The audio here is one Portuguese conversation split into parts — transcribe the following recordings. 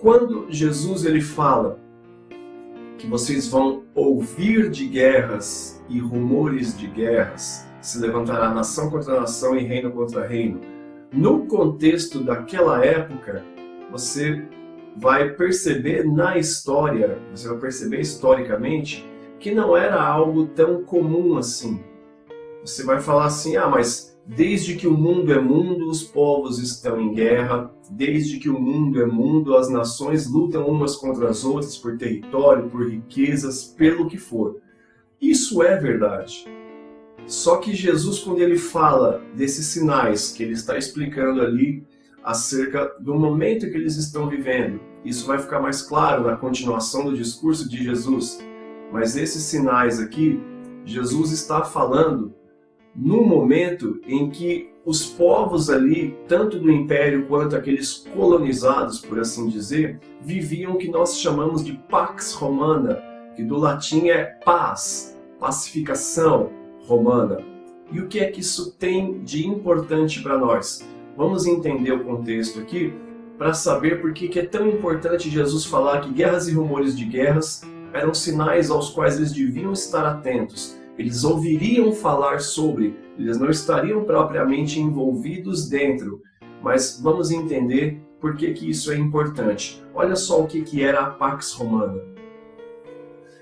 Quando Jesus ele fala que vocês vão ouvir de guerras e rumores de guerras, se levantará nação contra nação e reino contra reino, no contexto daquela época, você vai perceber na história, você vai perceber historicamente, que não era algo tão comum assim. Você vai falar assim, mas desde que o mundo é mundo, os povos estão em guerra. Desde que o mundo é mundo, as nações lutam umas contra as outras por território, por riquezas, pelo que for. Isso é verdade. Só que Jesus, quando ele fala desses sinais que ele está explicando ali acerca do momento que eles estão vivendo, isso vai ficar mais claro na continuação do discurso de Jesus. Mas esses sinais aqui, Jesus está falando no momento em que os povos ali, tanto do Império quanto aqueles colonizados, por assim dizer, viviam o que nós chamamos de Pax Romana, que do latim é paz, pacificação romana. E o que é que isso tem de importante para nós? Vamos entender o contexto aqui para saber por que é tão importante Jesus falar que guerras e rumores de guerras eram sinais aos quais eles deviam estar atentos. Eles ouviriam falar sobre, eles não estariam propriamente envolvidos dentro, mas vamos entender por que isso é importante. Olha só o que era a Pax Romana.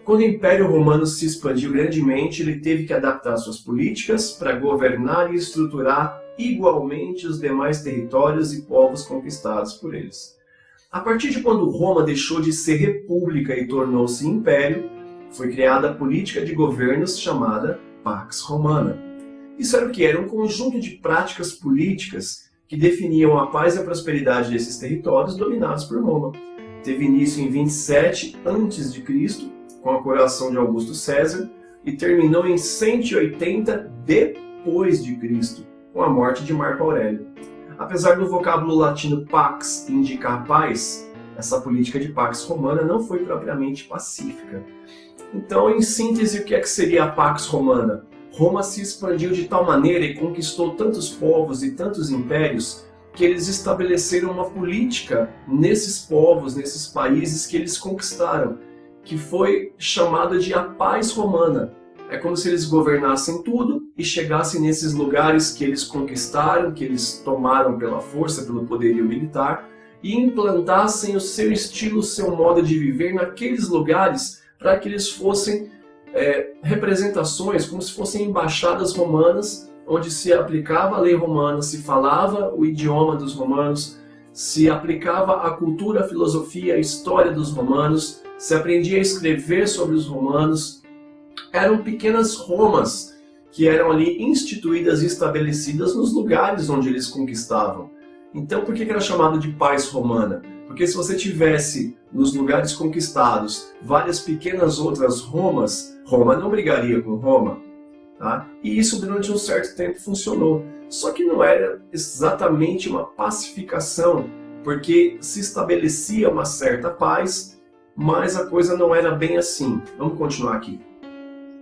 Quando o Império Romano se expandiu grandemente, ele teve que adaptar suas políticas para governar e estruturar igualmente os demais territórios e povos conquistados por eles. A partir de quando Roma deixou de ser república e tornou-se império, foi criada a política de governos chamada Pax Romana. Isso era o que? Era um conjunto de práticas políticas que definiam a paz e a prosperidade desses territórios dominados por Roma. Teve início em 27 a.C., com a coroação de Augusto César, e terminou em 180 depois de Cristo, com a morte de Marco Aurélio. Apesar do vocábulo latino pax indicar paz, essa política de Pax Romana não foi propriamente pacífica. Então, em síntese, o que é que seria a Pax Romana? Roma se expandiu de tal maneira e conquistou tantos povos e tantos impérios que eles estabeleceram uma política nesses povos, nesses países que eles conquistaram, que foi chamada de a Paz Romana. É como se eles governassem tudo e chegassem nesses lugares que eles conquistaram, que eles tomaram pela força, pelo poderio militar, e implantassem o seu estilo, o seu modo de viver naqueles lugares, para que eles fossem representações, como se fossem embaixadas romanas, onde se aplicava a lei romana, se falava o idioma dos romanos, se aplicava a cultura, a filosofia, a história dos romanos, se aprendia a escrever sobre os romanos. Eram pequenas Romas que eram ali instituídas e estabelecidas nos lugares onde eles conquistavam. Então, por que era chamado de paz romana? Porque se você tivesse nos lugares conquistados várias pequenas outras Romas, Roma não brigaria com Roma. Tá? E isso durante um certo tempo funcionou. Só que não era exatamente uma pacificação, porque se estabelecia uma certa paz, mas a coisa não era bem assim. Vamos continuar aqui.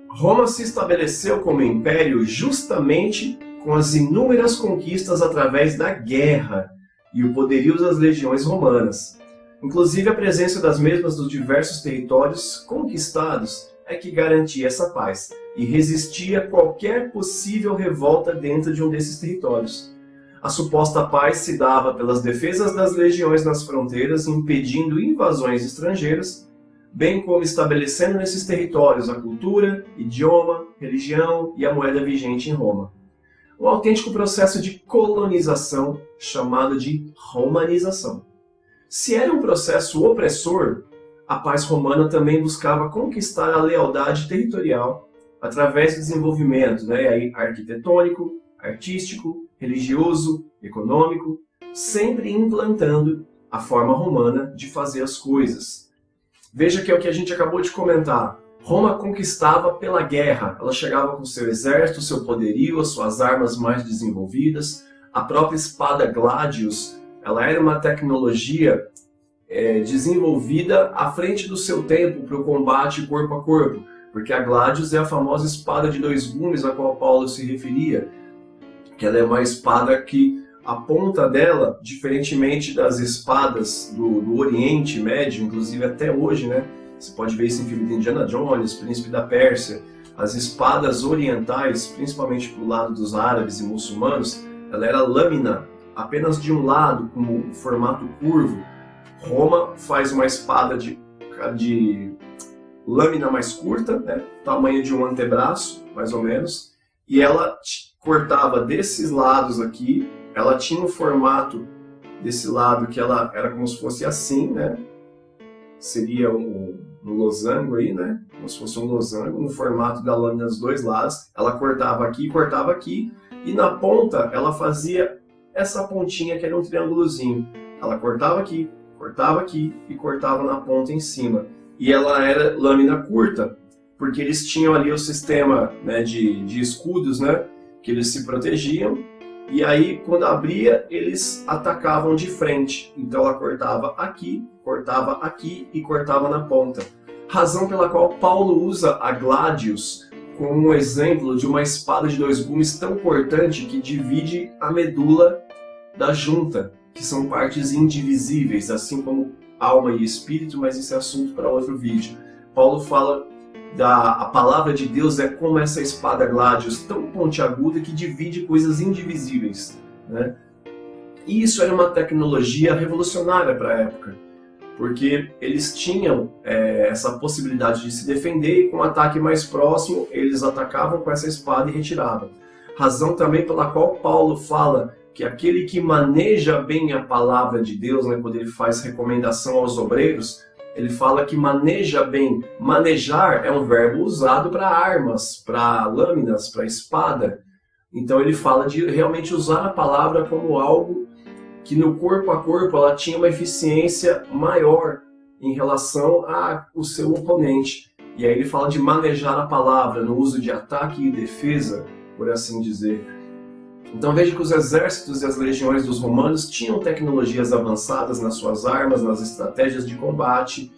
Roma se estabeleceu como império justamente com as inúmeras conquistas através da guerra e o poderio das legiões romanas. Inclusive, a presença das mesmas nos diversos territórios conquistados é que garantia essa paz e resistia a qualquer possível revolta dentro de um desses territórios. A suposta paz se dava pelas defesas das legiões nas fronteiras, impedindo invasões estrangeiras, bem como estabelecendo nesses territórios a cultura, idioma, religião e a moeda vigente em Roma. Um autêntico processo de colonização chamado de romanização. Se era um processo opressor, a paz romana também buscava conquistar a lealdade territorial através do desenvolvimento arquitetônico, artístico, religioso, econômico, sempre implantando a forma romana de fazer as coisas. Veja que é o que a gente acabou de comentar. Roma conquistava pela guerra. Ela chegava com seu exército, seu poderio, as suas armas mais desenvolvidas. A própria espada gladius, ela era uma tecnologia desenvolvida à frente do seu tempo para o combate corpo a corpo. Porque a gladius é a famosa espada de dois gumes a qual Paulo se referia. Que ela é uma espada que A ponta dela, diferentemente das espadas do Oriente Médio, inclusive até hoje, né? Você pode ver isso em filme de Indiana Jones, Príncipe da Pérsia. As espadas orientais, principalmente pro lado dos árabes e muçulmanos, ela era lâmina, apenas de um lado, com um formato curvo. Roma faz uma espada de lâmina mais curta, né? Tamanho de um antebraço, mais ou menos, e ela cortava desses lados aqui. Ela tinha um formato desse lado que ela era como se fosse assim, né? Seria um losango aí, né? Como se fosse um losango, no formato da lâmina dos dois lados. Ela cortava aqui, e na ponta ela fazia essa pontinha que era um triângulozinho. Ela cortava aqui e cortava na ponta em cima. E ela era lâmina curta, porque eles tinham ali o sistema, né, de escudos, né? Que eles se protegiam. E aí, quando abria, eles atacavam de frente. Então ela cortava aqui e cortava na ponta. Razão pela qual Paulo usa a gladius como um exemplo de uma espada de dois gumes tão cortante que divide a medula da junta, que são partes indivisíveis, assim como alma e espírito, mas esse é assunto para outro vídeo. Paulo fala a palavra de Deus é como essa espada gladius, tão pontiaguda que divide coisas indivisíveis, né? E isso era uma tecnologia revolucionária para a época, porque eles tinham essa possibilidade de se defender e com um ataque mais próximo, eles atacavam com essa espada e retiravam. Razão também pela qual Paulo fala que aquele que maneja bem a palavra de Deus, né, quando ele faz recomendação aos obreiros, ele fala que maneja bem. Manejar é um verbo usado para armas, para lâminas, para espada. Então ele fala de realmente usar a palavra como algo que no corpo a corpo ela tinha uma eficiência maior em relação ao seu oponente. E aí ele fala de manejar a palavra no uso de ataque e defesa, por assim dizer. Então veja que os exércitos e as legiões dos romanos tinham tecnologias avançadas nas suas armas, nas estratégias de combate,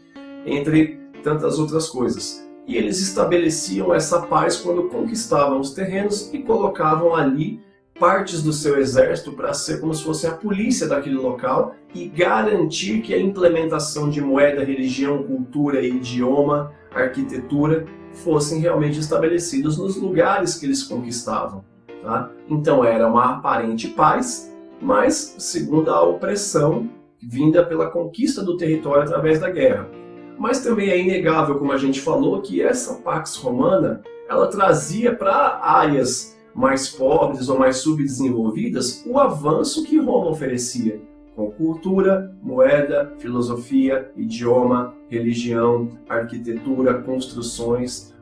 entre tantas outras coisas. E eles estabeleciam essa paz quando conquistavam os terrenos e colocavam ali partes do seu exército para ser como se fosse a polícia daquele local e garantir que a implementação de moeda, religião, cultura, idioma, arquitetura fossem realmente estabelecidos nos lugares que eles conquistavam. Tá? Então era uma aparente paz, mas segundo a opressão vinda pela conquista do território através da guerra. Mas também é inegável, como a gente falou, que essa Pax Romana ela trazia para áreas mais pobres ou mais subdesenvolvidas o avanço que Roma oferecia, com cultura, moeda, filosofia, idioma, religião, arquitetura, construções,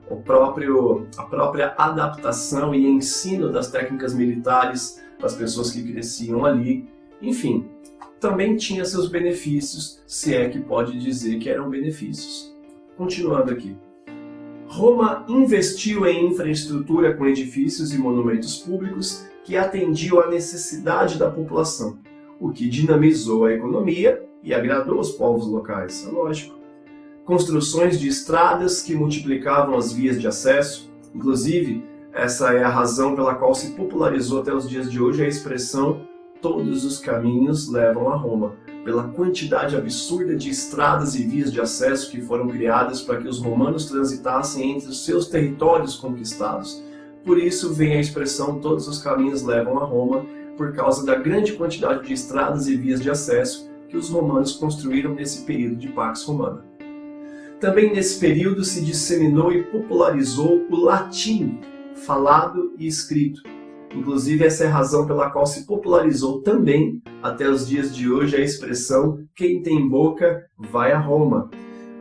a própria adaptação e ensino das técnicas militares das pessoas que cresciam ali. Enfim, também tinha seus benefícios, se é que pode dizer que eram benefícios. Continuando aqui. Roma investiu em infraestrutura com edifícios e monumentos públicos que atendiam à necessidade da população, o que dinamizou a economia e agradou os povos locais, é lógico. Construções de estradas que multiplicavam as vias de acesso, inclusive essa é a razão pela qual se popularizou até os dias de hoje a expressão "todos os caminhos levam a Roma", pela quantidade absurda de estradas e vias de acesso que foram criadas para que os romanos transitassem entre os seus territórios conquistados. Por isso vem a expressão "todos os caminhos levam a Roma", por causa da grande quantidade de estradas e vias de acesso que os romanos construíram nesse período de Pax Romana. Também nesse período se disseminou e popularizou o latim, falado e escrito. Inclusive, essa é a razão pela qual se popularizou também, até os dias de hoje, a expressão "quem tem boca vai a Roma".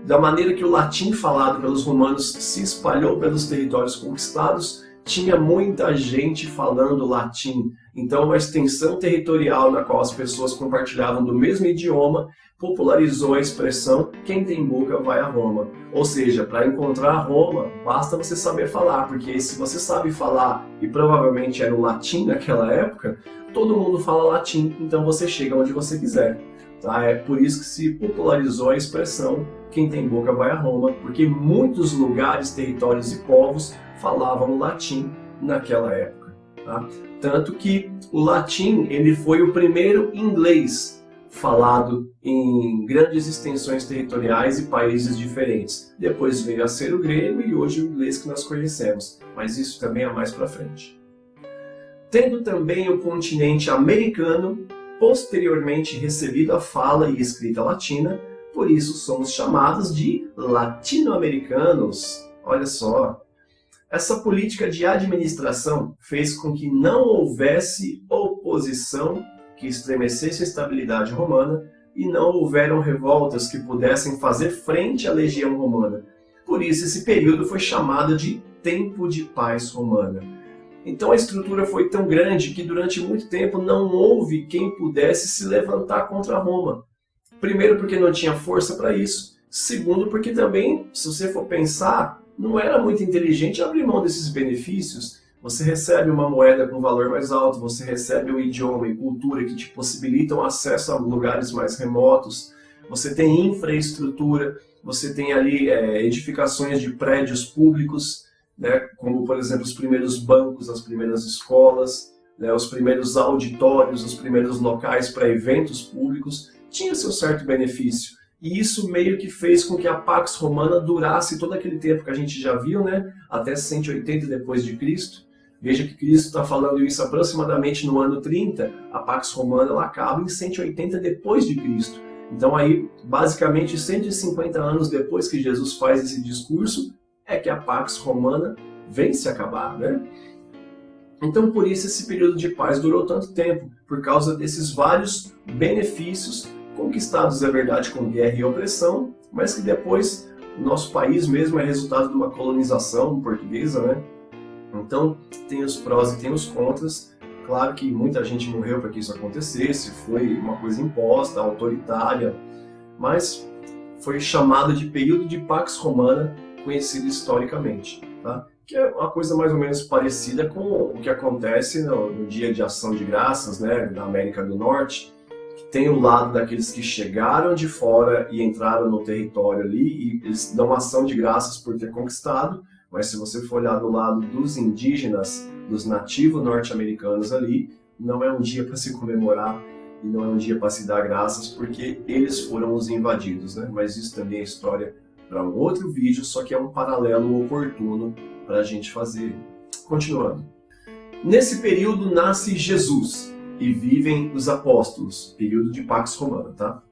Da maneira que o latim falado pelos romanos se espalhou pelos territórios conquistados, tinha muita gente falando latim. Então, uma extensão territorial na qual as pessoas compartilhavam do mesmo idioma popularizou a expressão "quem tem boca vai a Roma". Ou seja, para encontrar Roma, basta você saber falar, porque se você sabe falar, e provavelmente era o latim naquela época, todo mundo fala latim, então você chega onde você quiser. Tá? É por isso que se popularizou a expressão "quem tem boca vai a Roma", porque muitos lugares, territórios e povos falavam latim naquela época. Tá? Tanto que o latim ele foi o primeiro inglês falado em grandes extensões territoriais e países diferentes. Depois veio a ser o grego e hoje o inglês que nós conhecemos, mas isso também é mais para frente. Tendo também o continente americano posteriormente recebido a fala e escrita latina, por isso somos chamados de latino-americanos. Olha só, essa política de administração fez com que não houvesse oposição que estremecesse a estabilidade romana e não houveram revoltas que pudessem fazer frente à legião romana. Por isso esse período foi chamado de Tempo de Paz Romana. Então a estrutura foi tão grande que durante muito tempo não houve quem pudesse se levantar contra Roma. Primeiro porque não tinha força para isso. Segundo porque também, se você for pensar, não era muito inteligente abrir mão desses benefícios. Você recebe uma moeda com valor mais alto, você recebe o idioma e cultura que te possibilitam acesso a lugares mais remotos, você tem infraestrutura, você tem ali edificações de prédios públicos, né, como por exemplo os primeiros bancos, as primeiras escolas, né, os primeiros auditórios, os primeiros locais para eventos públicos, tinha seu certo benefício. E isso meio que fez com que a Pax Romana durasse todo aquele tempo que a gente já viu, né, até 180 depois de Cristo. Veja que Cristo está falando isso aproximadamente no ano 30, a Pax Romana ela acaba em 180 depois de Cristo. Então aí, basicamente, 150 anos depois que Jesus faz esse discurso, é que a Pax Romana vem se acabar, né? Então por isso esse período de paz durou tanto tempo, por causa desses vários benefícios conquistados, é verdade, com guerra e opressão, mas que depois o nosso país mesmo é resultado de uma colonização portuguesa, né? Então, tem os prós e tem os contras. Claro que muita gente morreu para que isso acontecesse, foi uma coisa imposta, autoritária, mas foi chamado de período de Pax Romana, conhecido historicamente, tá? Que é uma coisa mais ou menos parecida com o que acontece no Dia de Ação de Graças, né, na América do Norte, que tem o lado daqueles que chegaram de fora e entraram no território ali, e eles dão ação de graças por ter conquistado. Mas se você for olhar do lado dos indígenas, dos nativos norte-americanos ali, não é um dia para se comemorar e não é um dia para se dar graças, porque eles foram os invadidos, né? Mas isso também é história para um outro vídeo, só que é um paralelo oportuno para a gente fazer. Continuando. Nesse período nasce Jesus e vivem os apóstolos, período de Pax Romana, tá?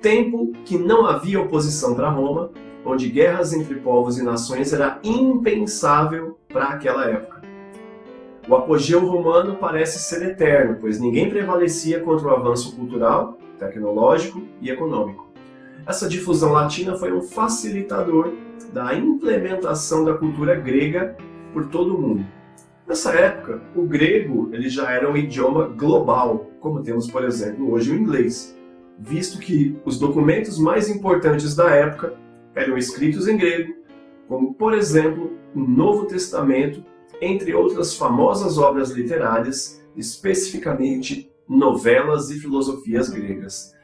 Tempo que não havia oposição para Roma, onde guerras entre povos e nações era impensável para aquela época. O apogeu romano parece ser eterno, pois ninguém prevalecia contra o avanço cultural, tecnológico e econômico. Essa difusão latina foi um facilitador da implementação da cultura grega por todo o mundo. Nessa época, o grego ele já era um idioma global, como temos, por exemplo, hoje o inglês, visto que os documentos mais importantes da época eram escritos em grego, como, por exemplo, o Novo Testamento, entre outras famosas obras literárias, especificamente novelas e filosofias gregas.